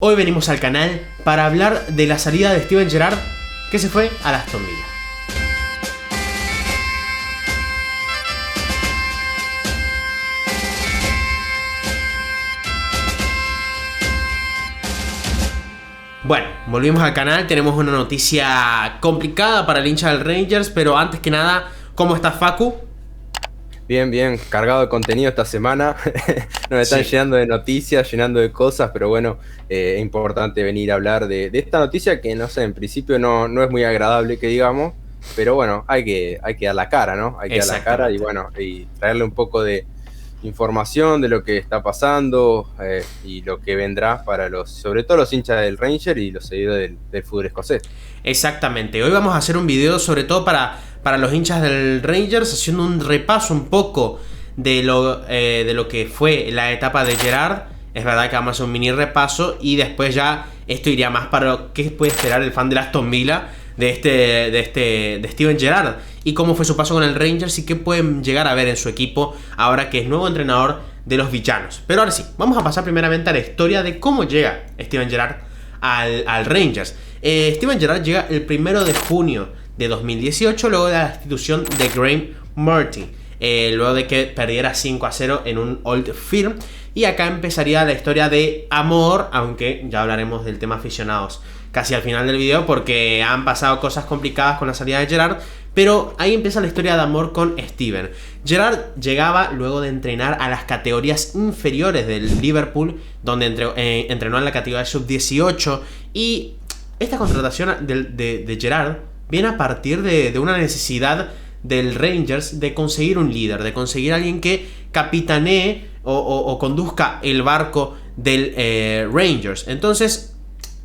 Hoy venimos al canal para hablar de la salida de Steven Gerrard, que se fue al Aston Villa. Bueno, volvimos al canal, tenemos una noticia complicada para el hincha del Rangers, pero antes que nada, ¿cómo estás, Facu? Bien, cargado de contenido esta semana. Nos están llenando de noticias, llenando de cosas, pero bueno, es importante venir a hablar de esta noticia que, no sé, en principio no es muy agradable que digamos, pero bueno, hay que dar la cara, ¿no? Hay que dar la cara y bueno, y traerle un poco de información de lo que está pasando y lo que vendrá para sobre todo los hinchas del Ranger y los seguidores del fútbol escocés. Exactamente, hoy vamos a hacer un video sobre todo para los hinchas del Rangers, haciendo un repaso un poco de lo que fue la etapa de Gerrard. Es verdad que vamos a hacer un mini repaso y después ya esto iría más para qué puede esperar el fan de Aston Villa de Steven Gerrard y cómo fue su paso con el Rangers y qué pueden llegar a ver en su equipo ahora que es nuevo entrenador de los villanos. Pero ahora sí, vamos a pasar primeramente a la historia de cómo llega Steven Gerrard al Rangers. Steven Gerrard llega el 1 de junio de 2018 luego de la destitución de Graham Murty, luego de que perdiera 5-0 en un Old Firm, y acá empezaría la historia de amor, aunque ya hablaremos del tema aficionados casi al final del video porque han pasado cosas complicadas con la salida de Gerrard, pero ahí empieza la historia de amor con Steven. Gerrard llegaba luego de entrenar a las categorías inferiores del Liverpool, donde entrenó en la categoría sub-18, y esta contratación de Gerrard viene a partir de una necesidad del Rangers de conseguir un líder, de conseguir alguien que capitanee o conduzca el barco del Rangers. Entonces,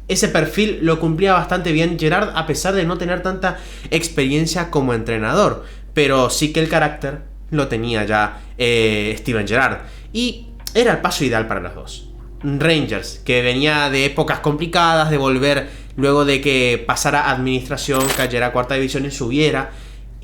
ese perfil lo cumplía bastante bien Gerrard, a pesar de no tener tanta experiencia como entrenador, pero sí que el carácter lo tenía ya Steven Gerrard, y era el paso ideal para los dos. Rangers, que venía de épocas complicadas, de volver luego de que pasara administración, cayera a cuarta división y subiera,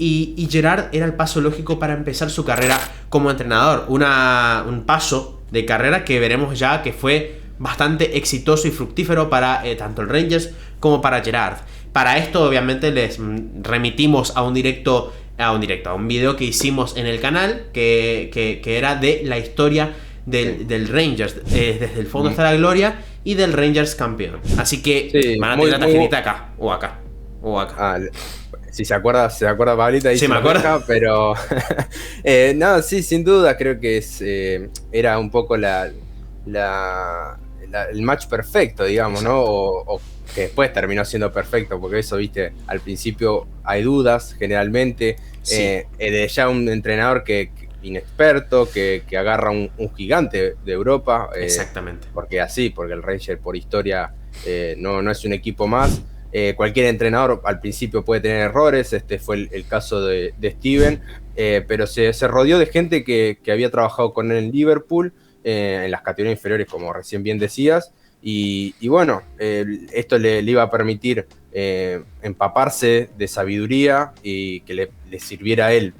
y Gerrard era el paso lógico para empezar su carrera como entrenador, un paso de carrera que veremos ya que fue bastante exitoso y fructífero para tanto el Rangers como para Gerrard. Para esto obviamente les remitimos a un video que hicimos en el canal que era de la historia del Rangers, desde el fondo hasta la gloria, y del Rangers campeón. Así que sí, van a tener la tarjetita acá, o acá, o acá. Ah, si se acuerda Pablita, sí, me acuerdo. Pero no, sí, sin duda creo que era un poco el match perfecto, digamos, ¿no? O que después terminó siendo perfecto, porque eso, viste, al principio hay dudas, generalmente, sí. De ya un entrenador inexperto, que agarra un gigante de Europa. Exactamente. Porque el Ranger por historia no es un equipo más. Cualquier entrenador al principio puede tener errores, este fue el caso de Steven, pero se rodeó de gente que había trabajado con él en Liverpool, en las categorías inferiores, como recién bien decías, y bueno, esto le iba a permitir empaparse de sabiduría y que le sirviera a él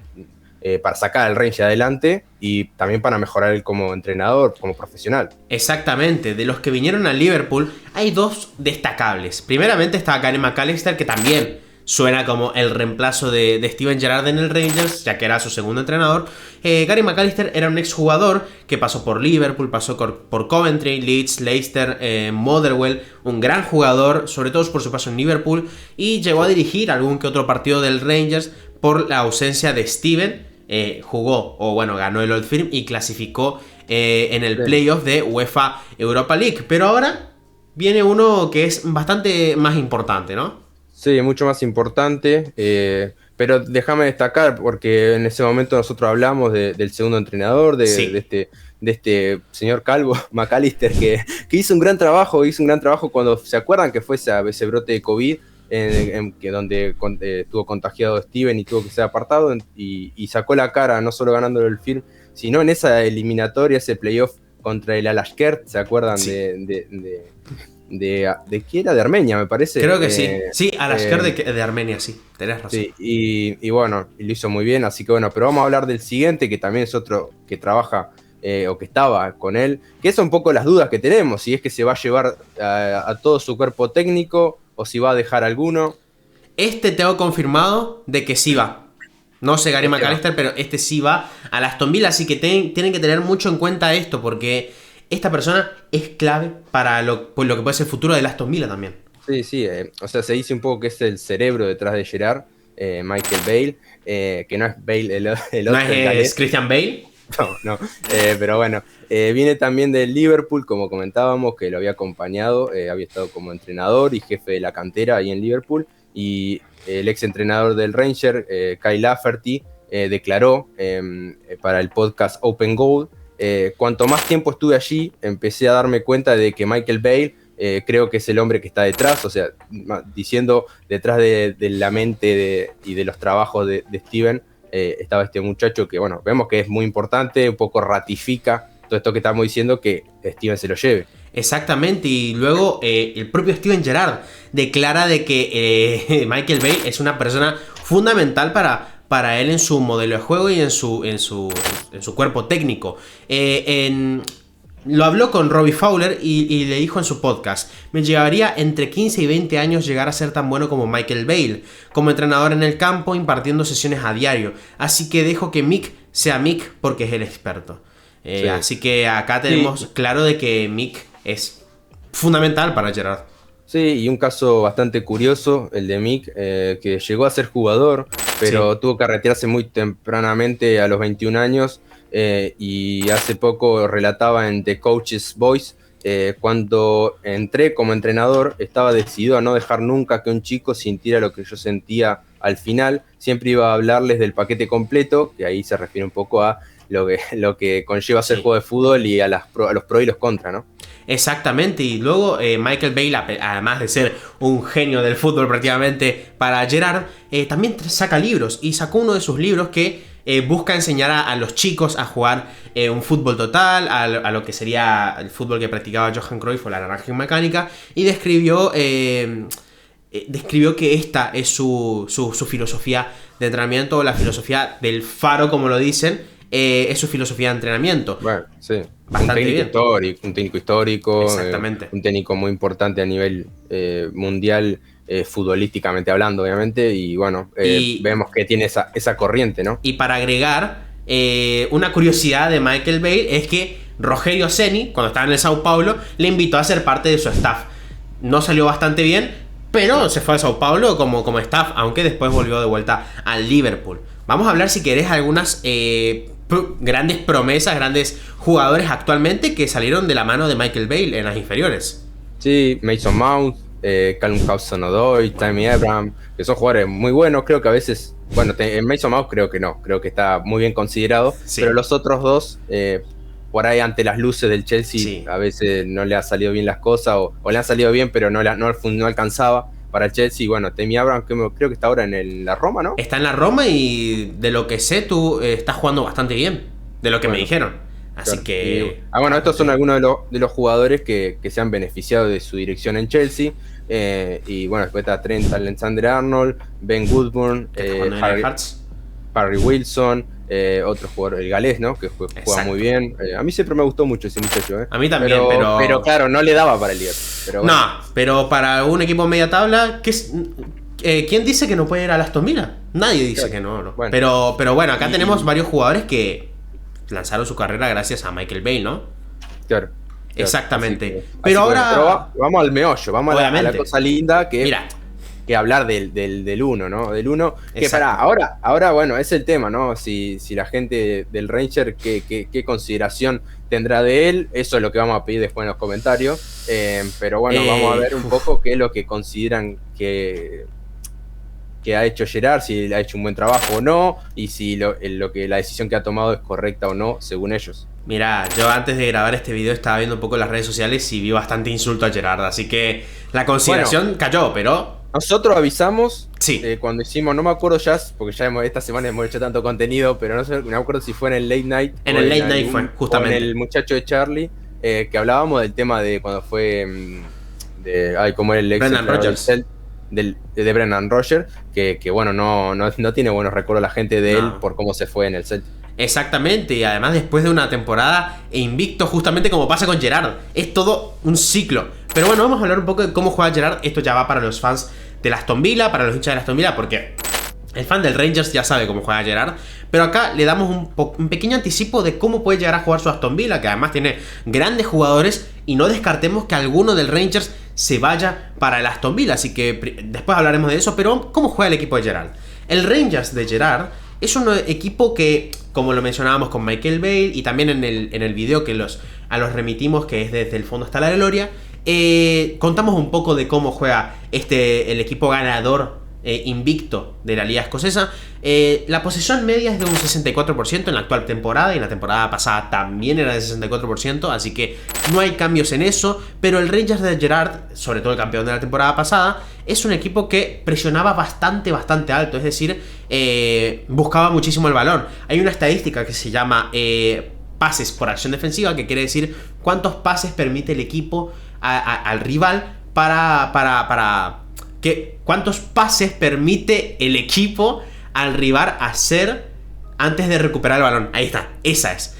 para sacar al Ranger adelante y también para mejorar él como entrenador, como profesional. Exactamente, de los que vinieron al Liverpool hay dos destacables. Primeramente está Gary McAllister, que también suena como el reemplazo de Steven Gerrard en el Rangers, ya que era su segundo entrenador. Gary McAllister era un exjugador que pasó por Liverpool, pasó por Coventry, Leeds, Leicester, Motherwell, un gran jugador, sobre todo por su paso en Liverpool, y llegó a dirigir algún que otro partido del Rangers por la ausencia de Steven. Ganó el Old Firm y clasificó en el playoff de UEFA Europa League. Pero ahora viene uno que es bastante más importante, ¿no? Sí, mucho más importante, pero déjame destacar, porque en ese momento nosotros hablamos del segundo entrenador, de este señor calvo, McAllister, que hizo un gran trabajo cuando, ¿se acuerdan que fue ese brote de COVID? Donde estuvo contagiado Steven y tuvo que ser apartado y sacó la cara, no solo ganándolo el film, sino en esa eliminatoria, ese playoff contra el Alashkert, ¿se acuerdan? Sí. ¿De qué era? De Armenia, me parece. Creo que sí, Alashkert de Armenia, sí, tenés razón. Sí, y bueno, y lo hizo muy bien, así que bueno, pero vamos a hablar del siguiente, que también es otro que trabaja o que estaba con él, que son un poco las dudas que tenemos, si es que se va a llevar a todo su cuerpo técnico o si va a dejar alguno. Tengo confirmado de que sí va. No sé Gary McAllister, pero sí va a Aston Villa, así que tienen que tener mucho en cuenta esto, porque esta persona es clave para lo que puede ser el futuro de Aston Villa también. Sí, o sea, se dice un poco que es el cerebro detrás de Gerrard, Michael Bale, que no es Bale el otro. ¿No es Christian Bale? No, pero bueno, viene también del Liverpool, como comentábamos, que lo había acompañado, había estado como entrenador y jefe de la cantera ahí en Liverpool, y el ex entrenador del Rangers, Kyle Lafferty, declaró para el podcast Open Goal: cuanto más tiempo estuve allí, empecé a darme cuenta de que Michael Bale creo que es el hombre que está detrás, o sea, diciendo detrás de la mente y de los trabajos de Steven, estaba este muchacho que, bueno, vemos que es muy importante, un poco ratifica todo esto que estamos diciendo, que Steven se lo lleve. Exactamente, y luego el propio Steven Gerrard declara de que Michael Bale es una persona fundamental para él en su modelo de juego y en su cuerpo técnico. Lo habló con Robbie Fowler y le dijo en su podcast: me llevaría entre 15 y 20 años llegar a ser tan bueno como Michael Bale, como entrenador en el campo, impartiendo sesiones a diario. Así que dejo que Mick sea Mick porque es el experto. Sí. Así que acá tenemos claro de que Mick es fundamental para Gerrard. Sí, y un caso bastante curioso, el de Mick, que llegó a ser jugador, pero tuvo que retirarse muy tempranamente a los 21 años. Y hace poco relataba en The Coach's Voice: cuando entré como entrenador estaba decidido a no dejar nunca que un chico sintiera lo que yo sentía al final, siempre iba a hablarles del paquete completo, que ahí se refiere un poco a lo que conlleva ser juego de fútbol y a los pros y los contras, ¿no? Exactamente, y luego Michael Bale, además de ser un genio del fútbol prácticamente para Gerrard, también saca libros, y sacó uno de sus libros que busca enseñar a los chicos a jugar un fútbol total, a lo que sería el fútbol que practicaba Johan Cruyff o la naranja mecánica, y describió que esta es su filosofía de entrenamiento, o la filosofía del faro, como lo dicen, es su filosofía de entrenamiento. Bueno, sí. Bastante un técnico histórico, exactamente. Un técnico muy importante a nivel mundial, futbolísticamente hablando, obviamente, y bueno, vemos que tiene esa corriente, ¿no? Y para agregar, una curiosidad de Michael Bale es que Rogerio Ceni, cuando estaba en el Sao Paulo, le invitó a ser parte de su staff. No salió bastante bien, pero se fue a Sao Paulo como staff, aunque después volvió de vuelta al Liverpool. Vamos a hablar, si querés, algunas grandes promesas, grandes jugadores actualmente que salieron de la mano de Michael Bale en las inferiores. Sí, Mason Mount, Callum Hudson-Odoi, Tammy Abraham, que son jugadores muy buenos. Creo que a veces, bueno, en Mason Mount creo que está muy bien considerado, pero los otros dos, por ahí ante las luces del Chelsea, a veces no le ha salido bien las cosas, o le han salido bien, pero no alcanzaba para el Chelsea. Bueno, Tammy Abraham, que creo que está ahora en la Roma, ¿no? Está en la Roma, y de lo que sé, tú estás jugando bastante bien, de lo que me dijeron. Así que... bueno, estos son algunos de los jugadores que se han beneficiado de su dirección en Chelsea. Y bueno, después está Trent Alexander-Arnold, Ben Woodburn, Harry Wilson, otro jugador, el galés, ¿no? Que juega muy bien. A mí siempre me gustó mucho ese muchacho. A mí también, pero claro, no le daba para el Liverpool. Pero bueno. No, pero para un equipo media tabla, ¿quién dice que no puede ir a Aston Villa? Nadie dice que no. Bueno. Pero bueno, acá tenemos varios jugadores que lanzaron su carrera gracias a Michael Bale, ¿no? Claro. Exactamente. Pero ahora... vamos al meollo, vamos a la cosa linda, que mira, que hablar del uno, ¿no? Del uno, que ahora, bueno, es el tema, ¿no? Si la gente del Ranger, ¿qué consideración tendrá de él? Eso es lo que vamos a pedir después en los comentarios. Pero bueno, vamos a ver un poco qué es lo que consideran que ha hecho Gerrard, si ha hecho un buen trabajo o no, y si la decisión que ha tomado es correcta o no, según ellos. Mira, yo antes de grabar este video estaba viendo un poco las redes sociales y vi bastante insulto a Gerrard, así que la consideración cayó, pero... Nosotros avisamos sí. Cuando hicimos, no me acuerdo ya, porque ya esta semana hemos hecho tanto contenido, pero no me acuerdo si fue en el Late Night. En el Late Night fue, justamente. O en el muchacho de Charlie, que hablábamos del tema de cuando fue como el ex Brendan Rodgers. De Brendan Rodgers, que bueno, no tiene buenos recuerdos la gente de él por cómo se fue en el Celtic. Exactamente, y además después de una temporada invicto, justamente como pasa con Gerard. Es todo un ciclo. Pero bueno, vamos a hablar un poco de cómo juega Gerard. Esto ya va para los fans del Aston Villa, para los hinchas del Aston Villa, porque el fan del Rangers ya sabe cómo juega Gerard. Pero acá le damos un pequeño anticipo de cómo puede llegar a jugar su Aston Villa, que además tiene grandes jugadores, y no descartemos que alguno del Rangers se vaya para el Aston Villa. Así que después hablaremos de eso. Pero ¿cómo juega el equipo de Gerard? El Rangers de Gerard es un equipo que, como lo mencionábamos con Michael Bale, y también en el video que a los remitimos, que es Desde el Fondo hasta la Gloria, contamos un poco de cómo juega el equipo ganador invicto de la Liga Escocesa. La posesión media es de un 64% en la actual temporada, y en la temporada pasada también era de 64%, así que no hay cambios en eso. Pero el Rangers de Gerrard, sobre todo el campeón de la temporada pasada, es un equipo que presionaba bastante alto, es decir, buscaba muchísimo el balón. Hay una estadística que se llama pases por acción defensiva, que quiere decir cuántos pases permite el equipo al rival cuántos pases permite el equipo al rival hacer antes de recuperar el balón. Ahí está, esa es.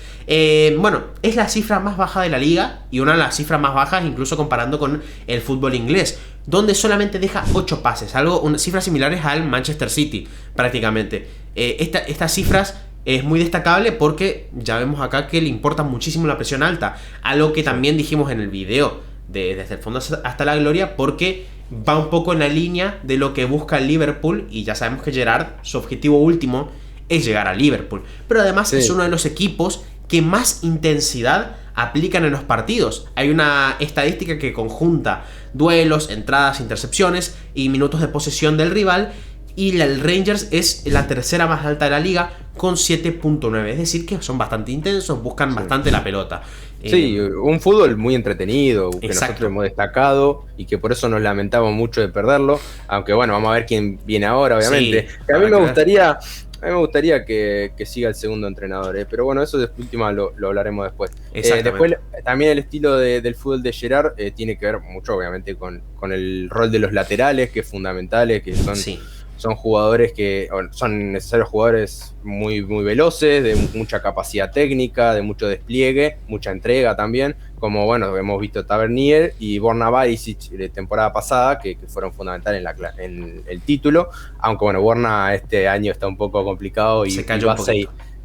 Bueno, es la cifra más baja de la liga, y una de las cifras más bajas incluso comparando con el fútbol inglés, donde solamente deja 8 pases, cifras similares al Manchester City prácticamente. Estas cifras es muy destacable porque ya vemos acá que le importa muchísimo la presión alta, algo que también dijimos en el video Desde el Fondo hasta la Gloria, porque va un poco en la línea de lo que busca el Liverpool, y ya sabemos que Gerrard, su objetivo último es llegar a Liverpool, pero además es uno de los equipos que más intensidad aplican en los partidos. Hay una estadística que conjunta duelos, entradas, intercepciones y minutos de posesión del rival, y el Rangers es la tercera más alta de la liga con 7.9, es decir que son bastante intensos, buscan bastante la pelota. Sí, un fútbol muy entretenido, que nosotros hemos destacado y que por eso nos lamentamos mucho de perderlo, aunque bueno, vamos a ver quién viene ahora, obviamente. Sí, a mí me gustaría que siga el segundo entrenador, pero bueno, eso de última lo hablaremos después. Después también el estilo del fútbol de Gerrard tiene que ver mucho, obviamente, con el rol de los laterales, que es fundamental, que son... Sí. Son jugadores son necesarios jugadores muy veloces, de mucha capacidad técnica, de mucho despliegue, mucha entrega también, como bueno, hemos visto Tavernier y Borna Barisic de temporada pasada, que fueron fundamentales en el título, aunque bueno, Borna este año está un poco complicado y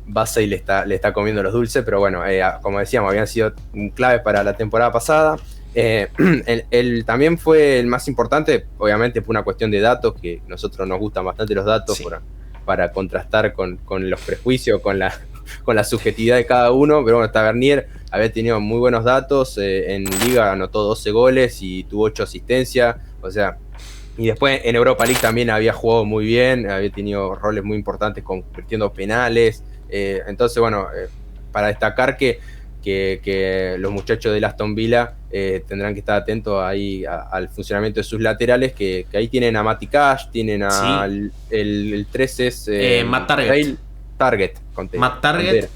Bassey le está comiendo los dulces, pero bueno, como decíamos, habían sido claves para la temporada pasada. Él también fue el más importante, obviamente por una cuestión de datos, que a nosotros nos gustan bastante los datos, sí, para contrastar con los prejuicios, con la subjetividad de cada uno. Pero bueno, Tavernier había tenido muy buenos datos, en Liga anotó 12 goles y tuvo 8 asistencias, o sea, y después en Europa League también había jugado muy bien, había tenido roles muy importantes convirtiendo penales, entonces bueno, para destacar que los muchachos del Aston Villa tendrán que estar atentos ahí al funcionamiento de sus laterales, que ahí tienen a Matty Cash, tienen el 13 es Matt Target. Matt Target.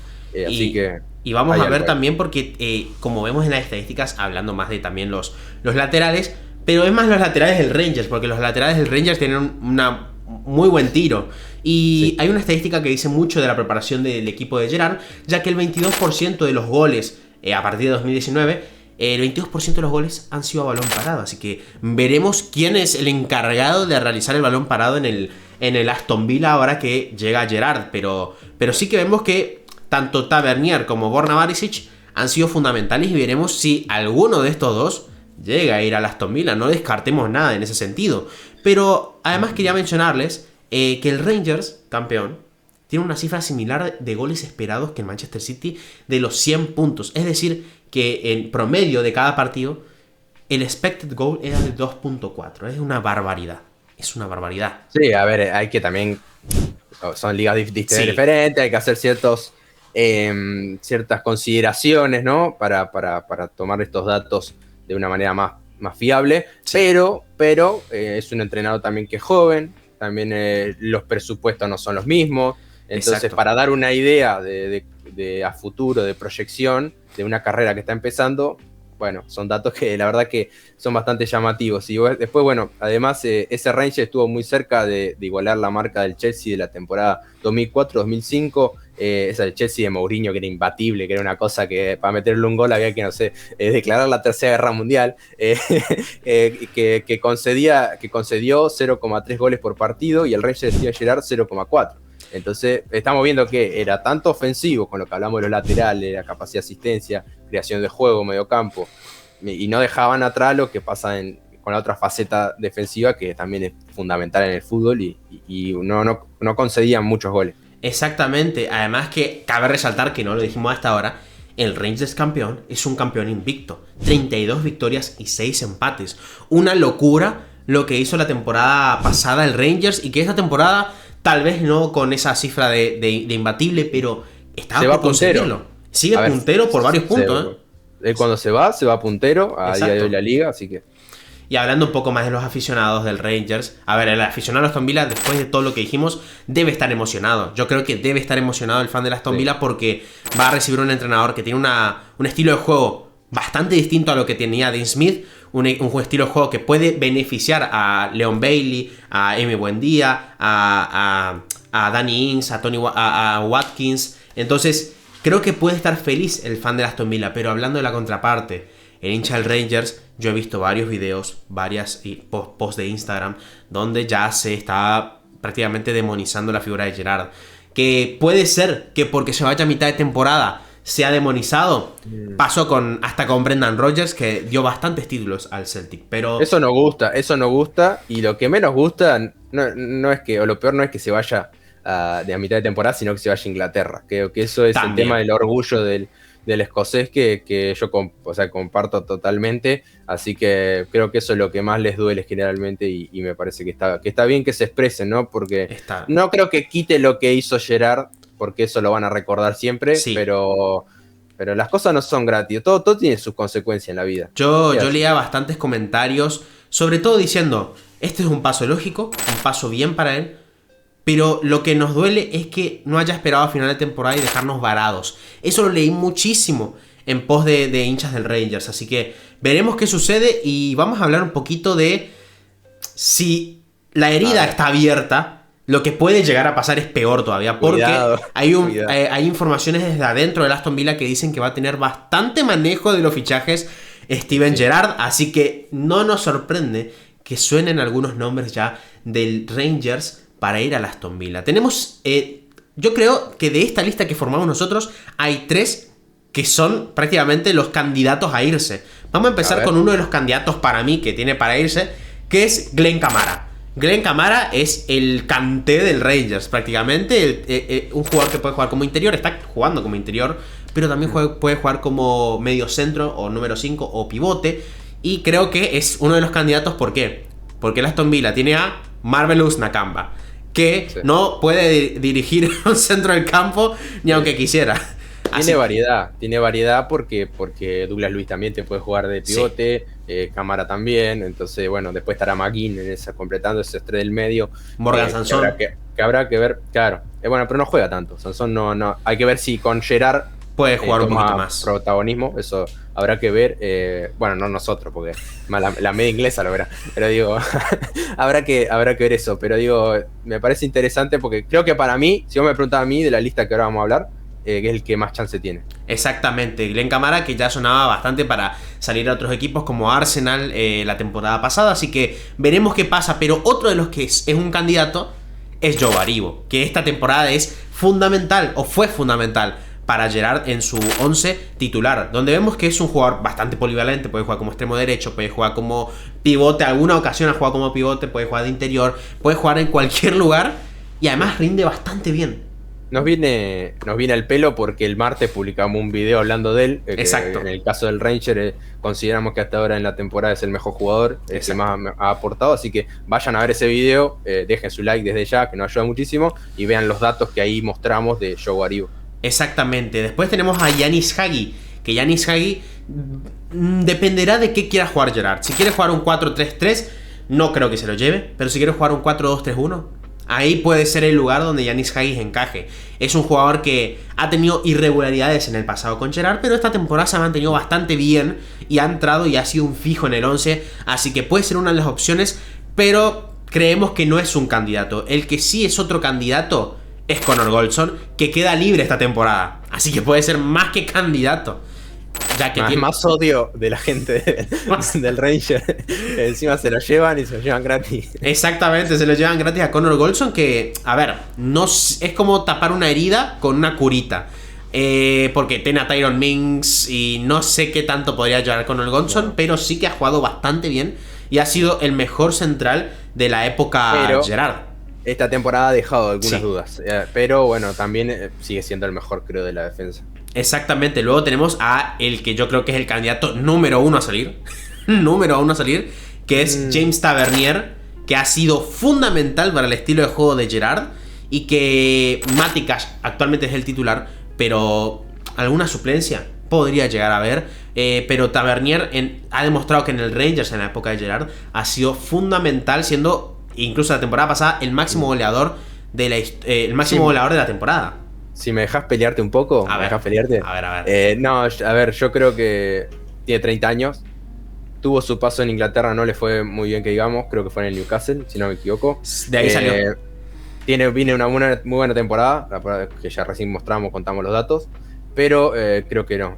Así que y vamos a ver también, porque como vemos en las estadísticas, hablando más de también los laterales, pero es más los laterales del Rangers, porque los laterales del Rangers tienen un muy buen tiro. Y sí, hay una estadística que dice mucho de la preparación del equipo de Gerrard, ya que el 22% de los goles a partir de 2019, el 22% de los goles han sido a balón parado. Así que veremos quién es el encargado de realizar el balón parado en el Aston Villa ahora que llega Gerrard. Pero sí que vemos que tanto Tavernier como Borna Barisic han sido fundamentales, y veremos si alguno de estos dos llega a ir al Aston Villa. No descartemos nada en ese sentido. Pero además quería mencionarles que el Rangers, campeón, tiene una cifra similar de goles esperados que el Manchester City, de los 100 puntos. Es decir, que en promedio de cada partido, el expected goal era de 2.4. Es una barbaridad. Es una barbaridad. Sí, a ver, hay que también... Son ligas diferentes, hay que hacer ciertas consideraciones, ¿no? Para tomar estos datos de una manera más fiable. Sí. Pero es un entrenador también que es joven. También los presupuestos no son los mismos, entonces exacto, para dar una idea de a futuro, de proyección de una carrera que está empezando, bueno, son datos que la verdad que son bastante llamativos. Y después, bueno, además ese Rangers estuvo muy cerca de igualar la marca del Chelsea de la temporada 2004-2005, esa del Chelsea de Mourinho, que era imbatible, que era una cosa que para meterle un gol había que, no sé, declarar la Tercera Guerra Mundial, que concedió 0,3 goles por partido y el Rangers decía Gerrard 0,4. Entonces estamos viendo que era tanto ofensivo, con lo que hablamos de los laterales, la capacidad de asistencia, creación de juego, mediocampo, y no dejaban atrás lo que pasa con la otra faceta defensiva, que también es fundamental en el fútbol, y no concedían muchos goles. Exactamente, además que cabe resaltar, que no lo dijimos hasta ahora, el Rangers campeón es un campeón invicto, 32 victorias y 6 empates, una locura lo que hizo la temporada pasada el Rangers, y que esta temporada tal vez no con esa cifra de imbatible, pero estaba por conseguirlo. Sigue puntero por varios puntos. Él cuando se va puntero a día de hoy la liga, así que... Y hablando un poco más de los aficionados del Rangers, a ver, el aficionado de Aston Villa, después de todo lo que dijimos, debe estar emocionado. Yo creo que debe estar emocionado el fan de Aston Villa, porque va a recibir un entrenador que tiene un estilo de juego bastante distinto a lo que tenía Dean Smith, un estilo de juego que puede beneficiar a Leon Bailey, a Emi Buendía, a Danny Ings, a Watkins. Entonces, creo que puede estar feliz el fan de Aston Villa. Pero hablando de la contraparte, el hincha del Rangers, yo he visto varios videos, varias posts de Instagram, donde ya se está prácticamente demonizando la figura de Gerrard. Que puede ser que porque se vaya a mitad de temporada se ha demonizado. Pasó hasta con Brendan Rodgers, que dio bastantes títulos al Celtic, pero... Eso no gusta, y lo que menos gusta no es que, o lo peor no es que se vaya de a mitad de temporada, sino que se vaya a Inglaterra. Creo que eso es también el tema del orgullo del escocés, que yo comparto totalmente, así que creo que eso es lo que más les duele generalmente, y me parece que está bien que se expresen, ¿no? Porque no creo que quite lo que hizo Gerrard, porque eso lo van a recordar siempre, sí. pero las cosas no son gratis, todo tiene sus consecuencias en la vida. Yo leía bastantes comentarios, sobre todo diciendo, este es un paso lógico, un paso bien para él, pero lo que nos duele es que no haya esperado a final de temporada y dejarnos varados. Eso lo leí muchísimo en pos de hinchas del Rangers, así que veremos qué sucede, y vamos a hablar un poquito de si la herida está abierta. Lo que puede llegar a pasar es peor todavía, porque hay informaciones desde adentro del Aston Villa que dicen que va a tener bastante manejo de los fichajes Steven Gerrard, así que no nos sorprende que suenen algunos nombres ya del Rangers para ir al Aston Villa. Tenemos, yo creo que de esta lista que formamos nosotros, hay 3 que son prácticamente los candidatos a irse. Vamos a empezar con uno de los candidatos para mí que tiene para irse, que es Glenn Kamara. Glenn Kamara es el Kanté del Rangers, prácticamente. Un jugador que puede jugar como interior, está jugando como interior, pero también puede jugar como medio centro o número 5 o pivote. Y creo que es uno de los candidatos. ¿Por qué? Porque el Aston Villa tiene a Marvelous Nakamba, que no puede dirigir un centro del campo ni aunque quisiera. Tiene variedad porque Douglas Luiz también te puede jugar de pivote, Kamara también, entonces bueno, después estará McGinn completando ese 3 del medio. Morgan Sanson. Que habrá que ver, claro, bueno, pero no juega tanto, Sanson no, hay que ver si con Gerrard puede jugar un poquito más protagonismo, eso habrá que ver, bueno, no nosotros, porque la media inglesa lo verá, pero digo, habrá que ver eso, pero digo, me parece interesante porque creo que para mí, si vos me preguntás a mí de la lista que ahora vamos a hablar, que es el que más chance tiene. Exactamente, Glenn Kamara, que ya sonaba bastante para salir a otros equipos como Arsenal la temporada pasada, así que veremos qué pasa. Pero otro de los que es un candidato es Joe Aribo, que esta temporada es fundamental, o fue fundamental para Gerrard en su 11 titular, donde vemos que es un jugador bastante polivalente, puede jugar como extremo derecho, puede jugar como pivote, alguna ocasión ha jugado como pivote, puede jugar de interior, puede jugar en cualquier lugar, y además rinde bastante bien. Nos viene al pelo porque el martes publicamos un video hablando de él. Exacto. En el caso del Ranger consideramos que hasta ahora en la temporada es el mejor jugador, el que más ha aportado, así que vayan a ver ese video, dejen su like desde ya, que nos ayuda muchísimo, y vean los datos que ahí mostramos de Joe Aribo. Exactamente. Después tenemos a Yanis Hagi, que Yanis Hagi dependerá de qué quiera jugar Gerrard. Si quiere jugar un 4-3-3, no creo que se lo lleve, pero si quiere jugar un 4-2-3-1, ahí puede ser el lugar donde Yanis Hagi encaje. Es un jugador que ha tenido irregularidades en el pasado con Gerrard, pero esta temporada se ha mantenido bastante bien y ha entrado y ha sido un fijo en el 11, así que puede ser una de las opciones, pero creemos que no es un candidato. El que sí es otro candidato es Connor Goldson, que queda libre esta temporada. Así que puede ser más que candidato. Ya que tiene más odio de la gente del Ranger. Encima se lo llevan y se lo llevan gratis. Exactamente, se lo llevan gratis a Connor Goldson, que, a ver, no es como tapar una herida con una curita. Porque tiene a Tyron Mings y no sé qué tanto podría llevar Connor Goldson, pero sí que ha jugado bastante bien y ha sido el mejor central de la época Gerard. Esta temporada ha dejado algunas dudas, pero bueno, también sigue siendo el mejor, creo, de la defensa. Exactamente, luego tenemos a el que yo creo que es el candidato número uno a salir, número uno a salir, que es James Tavernier, que ha sido fundamental para el estilo de juego de Gerard y que Matty Cash actualmente es el titular, pero alguna suplencia podría llegar a ver, pero Tavernier ha demostrado que en el Rangers en la época de Gerard ha sido fundamental, siendo incluso la temporada pasada el máximo goleador de la temporada. Si me dejas pelearte un poco, a ver. A ver, yo creo que tiene 30 años. Tuvo su paso en Inglaterra, no le fue muy bien que digamos, creo que fue en el Newcastle, si no me equivoco. De ahí salió. Viene una muy buena temporada, que ya recién contamos los datos, pero creo que no.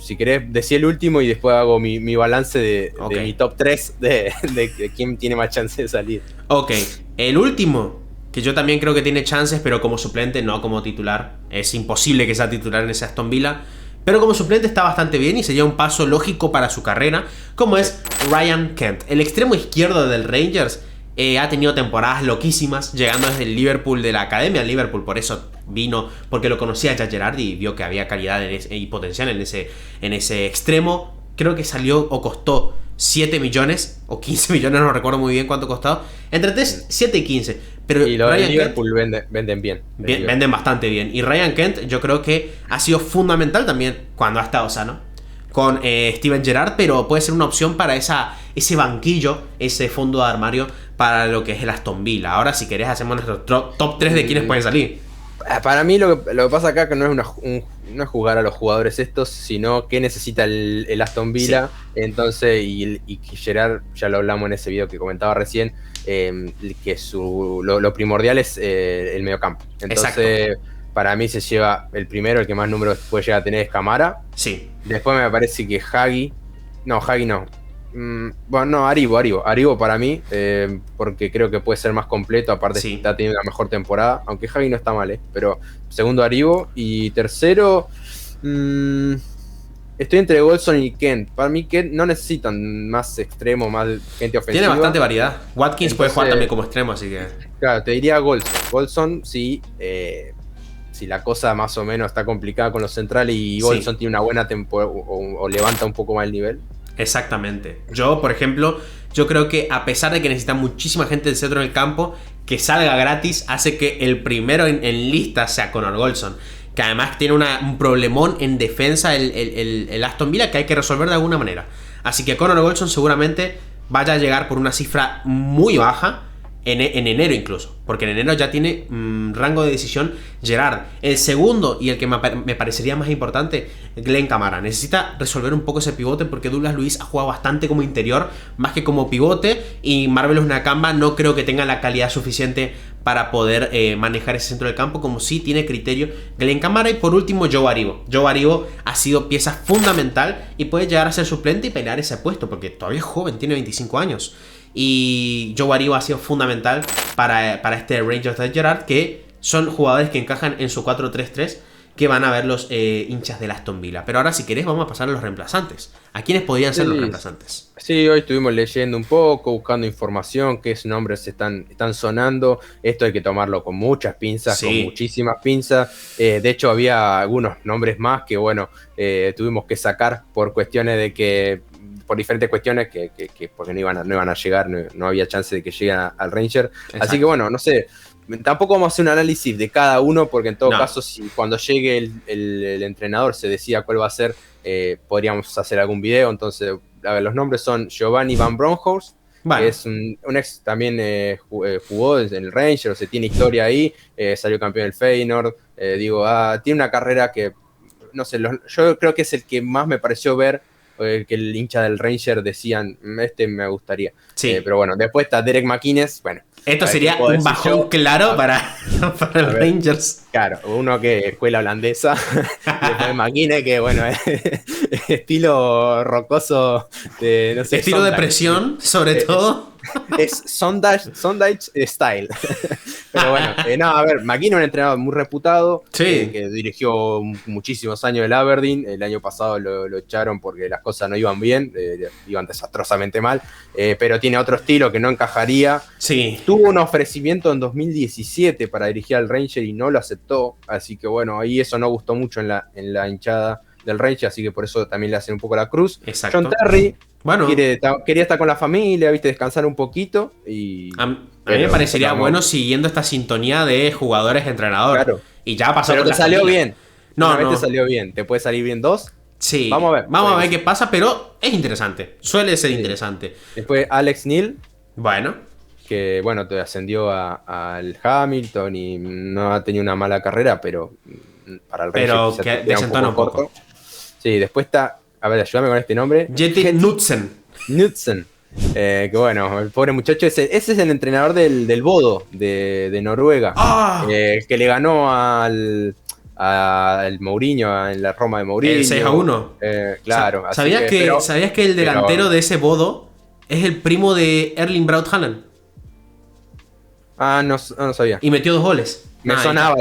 Si querés, decí el último y después hago mi balance de mi top 3 de quién tiene más chance de salir. Ok, el último, que yo también creo que tiene chances, pero como suplente, no como titular. Es imposible que sea titular en ese Aston Villa, pero como suplente está bastante bien y sería un paso lógico para su carrera, como es Ryan Kent. El extremo izquierdo del Rangers ha tenido temporadas loquísimas, llegando desde el Liverpool, de la academia del Liverpool, por eso vino, porque lo conocía ya Gerard y vio que había calidad y potencial en ese extremo. Creo que salió o costó 7 millones o 15 millones, no recuerdo muy bien cuánto costó. Entre 7 y 15. Pero y los de Liverpool venden bien. Venden bastante bien. Y Ryan Kent yo creo que ha sido fundamental también cuando ha estado sano con Steven Gerrard, pero puede ser una opción para ese banquillo, ese fondo de armario para lo que es el Aston Villa. Ahora, si querés, hacemos nuestro top 3 de quienes pueden salir. Para mí lo que pasa acá que no es jugar a los jugadores estos, sino que necesita el Aston Villa. Sí. Entonces, y Gerrard, ya lo hablamos en ese video que comentaba recién, que lo primordial es el mediocampo. Entonces, exacto, para mí se lleva el primero, el que más números puede llegar a tener es Camara. Sí. Después me parece que Hagi no. Bueno, no, Aribo para mí, porque creo que puede ser más completo, aparte sí, está teniendo una mejor temporada, aunque Hagi no está mal, pero segundo Aribo, y tercero estoy entre Goldson y Kent. Para mí Kent no necesitan más extremo, más gente ofensiva. Tiene bastante variedad. Watkins entonces puede jugar también como extremo, así que... Claro, te diría Goldson sí, si la cosa más o menos está complicada con los centrales y Goldson tiene una buena temporada o levanta un poco más el nivel. Exactamente. Yo, por ejemplo, yo creo que a pesar de que necesita muchísima gente del centro del campo, que salga gratis hace que el primero en lista sea Connor Goldson, que además tiene un problemón en defensa el Aston Villa que hay que resolver de alguna manera. Así que Connor Goldson seguramente vaya a llegar por una cifra muy baja en enero incluso, porque en enero ya tiene rango de decisión Gerrard. El segundo y el que me parecería más importante, Glenn Kamara. Necesita resolver un poco ese pivote porque Douglas Luiz ha jugado bastante como interior más que como pivote, y Marvelous Nakamba no creo que tenga la calidad suficiente para poder manejar ese centro del campo como sí tiene criterio Glenn Kamara. Y por último, Joe Aribo ha sido pieza fundamental y puede llegar a ser suplente y pelear ese puesto porque todavía es joven, tiene 25 años. Y Joe Aribo ha sido fundamental para este Rangers de Gerrard, que son jugadores que encajan en su 4-3-3 que van a ver los hinchas del Aston Villa. Pero ahora, si querés, vamos a pasar a los reemplazantes. ¿A quiénes podrían ser los reemplazantes? Sí, hoy estuvimos leyendo un poco, buscando información, qué nombres están sonando. Esto hay que tomarlo con muchas pinzas, con muchísimas pinzas. De hecho, había algunos nombres más que, bueno, tuvimos que sacar por cuestiones de que... por diferentes cuestiones que porque no iban a llegar, no había chance de que lleguen al Ranger. Exacto. Así que bueno, no sé, tampoco vamos a hacer un análisis de cada uno, porque en todo caso, si cuando llegue el entrenador se decida cuál va a ser, podríamos hacer algún video. Entonces, a ver, los nombres son Giovanni Van Bronckhorst, que es un ex, también jugó en el Ranger, o sea, tiene historia ahí, salió campeón del Feyenoord, tiene una carrera que, no sé, yo creo que es el que más me pareció ver, que el hincha del Ranger decían, me gustaría. Sí. Pero bueno, después está Derek McInnes, bueno, Esto A ver, sería ¿qué puedo un decir bajón yo? claro para el ver. Rangers. Claro, uno que escuela holandesa, y después McKinney, que bueno, estilo rocoso de, no sé, Estilo de Sondheim. presión, sobre todo. Es Sondheim style. Pero bueno, no, a ver, McKinney es un entrenador muy reputado, Sí. que dirigió muchísimos años el Aberdeen. El año pasado lo echaron porque las cosas no iban bien, iban desastrosamente mal, pero tiene otro estilo que no encajaría. Sí. Tuvo un ofrecimiento en 2017 para dirigir al Ranger y no lo aceptó, así que bueno, ahí eso no gustó mucho en la hinchada del Ranger, así que por eso también le hacen un poco la cruz. Exacto. John Terry Bueno, quería estar con la familia, viste, descansar un poquito y... a mí me parecería bueno siguiendo esta sintonía de jugadores-entrenador. Claro. Y ya pasó Pero con te la salió familia. bien. No, Una vez no. te salió bien. ¿Te puede salir bien 2? Sí. Vamos a ver. Vamos a ver qué pasa, pero es interesante. Suele ser interesante. Después Alex Neil, Bueno. que bueno, te ascendió al Hamilton y no ha tenido una mala carrera, pero para el Rangers Pero quizá que te queda desentona un poco. corto. Sí, después está, a ver, ayúdame con este nombre. Jetty Knudsen. Knudsen. Que bueno, el pobre muchacho, ese es el entrenador del Bodo de Noruega. ¡Ah! Que le ganó al Mourinho en la Roma de Mourinho. El 6-1. Claro. así ¿Sabías que el delantero de ese Bodo es el primo de Erling Braut Haaland? No sabía. Y metió 2 goles. Me sonaba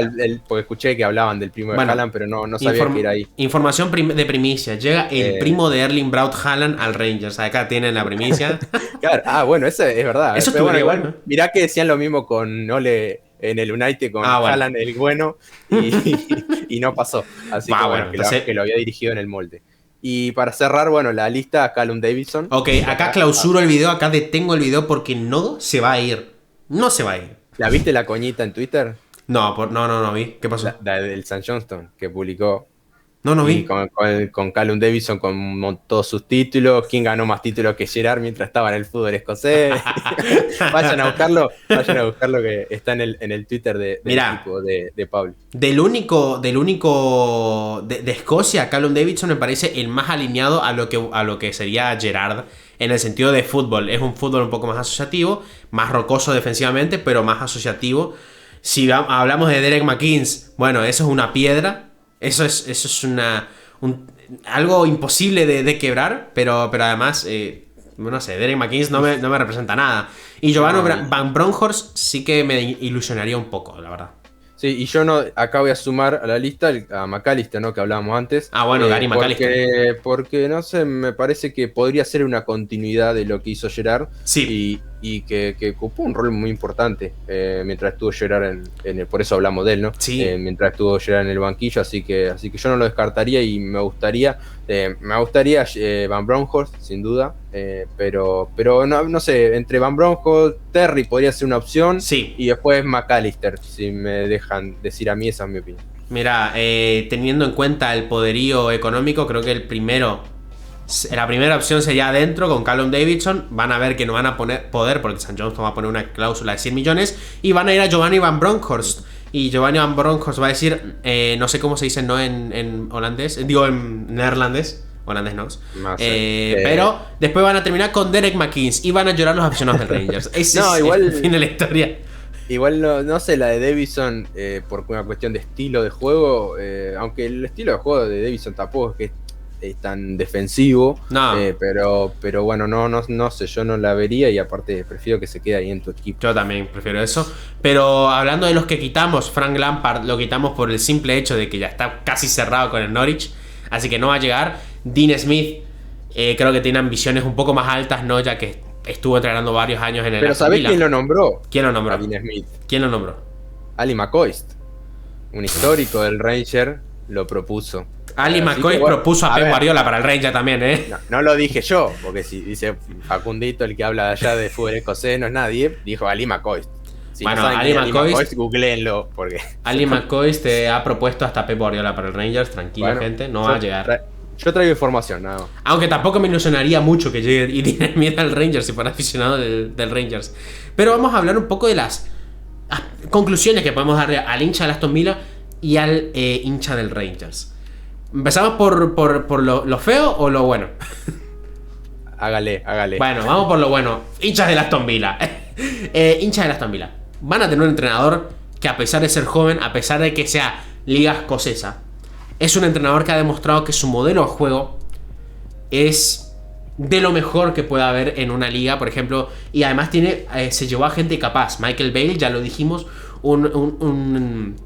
porque escuché que hablaban del primo de Haaland, pero no sabía que era ahí. Información de primicia. Llega el primo de Erling Braut Haaland al Rangers. Acá tienen la primicia. Claro. Bueno, eso es verdad. Eso pero estuvo igual, bueno. Mirá que decían lo mismo con Ole en el United, con Haaland el bueno, y no pasó. Así que bueno, que lo había dirigido en el molde. Y para cerrar, bueno, la lista, Callum Davidson. Ok, acá clausuro el video, acá detengo el video porque no se va a ir. No se va a ir. ¿La viste la coñita en Twitter? No vi. ¿Qué pasó? La del St. Johnston, que publicó. No vi. Con Callum Davidson, con todos sus títulos. ¿Quién ganó más títulos que Gerard mientras estaba en el fútbol escocés? Vayan a buscarlo que está en el Twitter del equipo de Pablo. Del único de Escocia, Callum Davidson me parece el más alineado a lo que sería Gerard en el sentido de fútbol. Es un fútbol un poco más asociativo, más rocoso defensivamente, pero más asociativo. Si hablamos de Derek McInnes, bueno, eso es una piedra. Eso es algo imposible de quebrar, pero además, no sé, Derek McInnes no me representa nada. Y Giovanni Van Bronckhorst sí que me ilusionaría un poco, la verdad. Sí, y yo acá voy a sumar a la lista a McAllister, ¿no? Que hablábamos antes. Bueno, Gary McAllister. Porque, no sé, me parece que podría ser una continuidad de lo que hizo Gerard. Sí. Y que ocupó un rol muy importante mientras estuvo Gerard por eso hablamos de él, ¿no? Sí. Mientras estuvo Gerard en el banquillo, así que yo no lo descartaría y me gustaría Van Bronckhorst, sin duda, pero no sé, entre Van Bronckhorst, Terry podría ser una opción. Sí. Y después McAllister, si me dejan decir a mí, esa es mi opinión. Mira, teniendo en cuenta el poderío económico, creo que la primera opción sería adentro con Callum Davidson. Van a ver que no van a poder porque St. Johnston va a poner una cláusula de 100 millones y van a ir a Giovanni Van Bronckhorst. Y Giovanni Van Bronckhorst va a decir, no sé cómo se dice no en holandés, digo en neerlandés. Holandés no. Pero después van a terminar con Derek McInnes y van a llorar los aficionados del Rangers. Igual el fin de la historia. Igual no sé, la de Davidson, por una cuestión de estilo de juego, aunque el estilo de juego de Davidson tampoco es que es tan defensivo, no. Pero bueno, no sé, yo no la vería y aparte prefiero que se quede ahí en tu equipo. Yo también prefiero eso, pero hablando de los que quitamos, Frank Lampard lo quitamos por el simple hecho de que ya está casi cerrado con el Norwich, así que no va a llegar. Dean Smith creo que tiene ambiciones un poco más altas, ¿no? Ya que estuvo entrenando varios años en el Pero ¿sabés quién lo nombró? ¿Quién lo nombró? A Dean Smith. ¿Quién lo nombró? Ali McCoist, un histórico del Ranger, lo propuso. Ali McCoy propuso a Pep Guardiola para el Ranger también, ¿eh? No lo dije yo, porque si dice Facundito, el que habla allá de fútbol escocés, no es nadie, dijo Ali McCoy. Si bueno, no saben Ali McCoy, googleenlo, porque... Ali McCoy te ha propuesto hasta Pep Guardiola para el Rangers, tranquilo, gente, no va a llegar. Yo traigo información, nada más. Aunque tampoco me ilusionaría mucho que llegue y tiene miedo al Rangers si fuera aficionado del Rangers. Pero vamos a hablar un poco de las conclusiones que podemos darle al hincha de Aston Villa y al hincha del Rangers. ¿Empezamos por lo feo o lo bueno? Hágale. Bueno, vamos por lo bueno. Hinchas del Aston Villa. Hincha de Aston Villa. Van a tener un entrenador que, a pesar de ser joven, a pesar de que sea liga escocesa, es un entrenador que ha demostrado que su modelo de juego es de lo mejor que puede haber en una liga, por ejemplo. Y además se llevó a gente capaz. Michael Bale, ya lo dijimos, un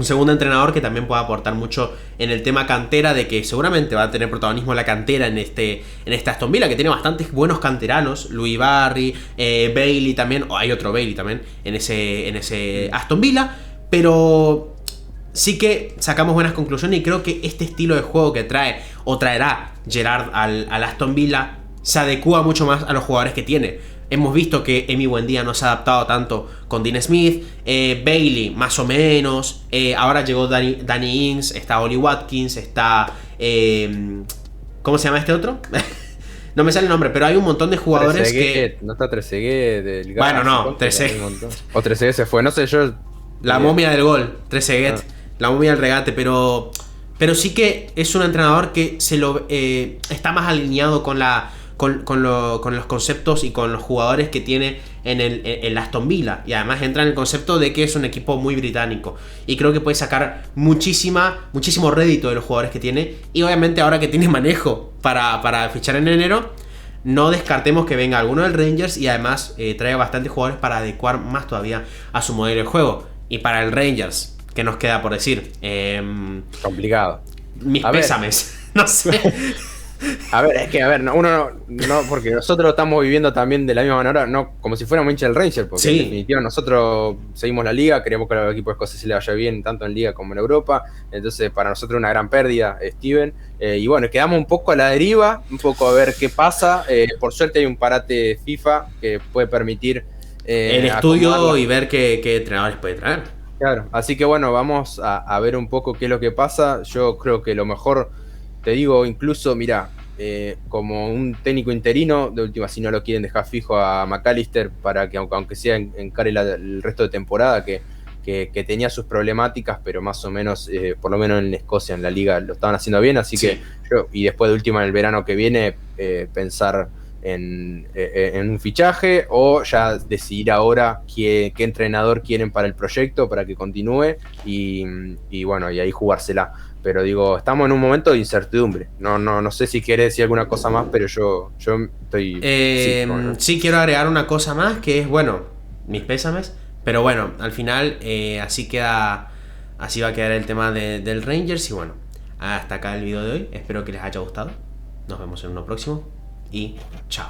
segundo entrenador que también puede aportar mucho en el tema cantera, de que seguramente va a tener protagonismo la cantera en este Aston Villa, que tiene bastantes buenos canteranos. Louis Barry, Bailey también, o hay otro Bailey también en ese Aston Villa, pero sí que sacamos buenas conclusiones y creo que este estilo de juego que trae o traerá Gerrard al Aston Villa se adecua mucho más a los jugadores que tiene. Hemos visto que Emi Buendía no se ha adaptado tanto con Dean Smith, Bailey más o menos, ahora llegó Danny Ings, está Oli Watkins, está... ¿cómo se llama este otro? No me sale el nombre, pero hay un montón de jugadores Trezeguet, que... No está Trezeguet del Gas. Bueno, no, Trezeguet. O Trezeguet se fue, no sé, yo... La momia del gol, Trezeguet. La momia del regate, pero sí que es un entrenador que está más alineado con los conceptos y con los jugadores que tiene en Aston Villa. Y además entra en el concepto de que es un equipo muy británico. Y creo que puede sacar muchísimo rédito de los jugadores que tiene. Y obviamente ahora que tiene manejo para fichar en enero, no descartemos que venga alguno del Rangers y además traiga bastantes jugadores para adecuar más todavía a su modelo de juego. Y para el Rangers, ¿qué nos queda por decir? Complicado. Mis pésames. No sé. A ver, es que, uno no, porque nosotros lo estamos viviendo también de la misma manera, no como si fuéramos hinchas del Rangers, porque sí, en definitiva nosotros seguimos la liga, queremos que al equipo escocés se le vaya bien, tanto en liga como en Europa, entonces para nosotros una gran pérdida, Steven, y bueno, quedamos un poco a la deriva, un poco a ver qué pasa, por suerte hay un parate FIFA que puede permitir... el estudio y ver qué entrenadores puede traer. Claro, así que bueno, vamos a ver un poco qué es lo que pasa. Yo creo que lo mejor, te digo, incluso, mira, como un técnico interino, de última, si no lo quieren dejar fijo a McAllister para que, aunque sea encare el resto de temporada, que tenía sus problemáticas, pero más o menos, por lo menos en Escocia, en la liga, lo estaban haciendo bien, así sí. Y después de última, en el verano que viene, pensar en un fichaje o ya decidir ahora qué entrenador quieren para el proyecto, para que continúe y bueno, y ahí jugársela. Pero digo, estamos en un momento de incertidumbre. No sé si quieres decir alguna cosa más, pero yo estoy... Sí, quiero agregar una cosa más, que es, bueno, mis pésames, pero bueno, al final así va a quedar el tema del Rangers. Y bueno, hasta acá el video de hoy. Espero que les haya gustado. Nos vemos en uno próximo y chao.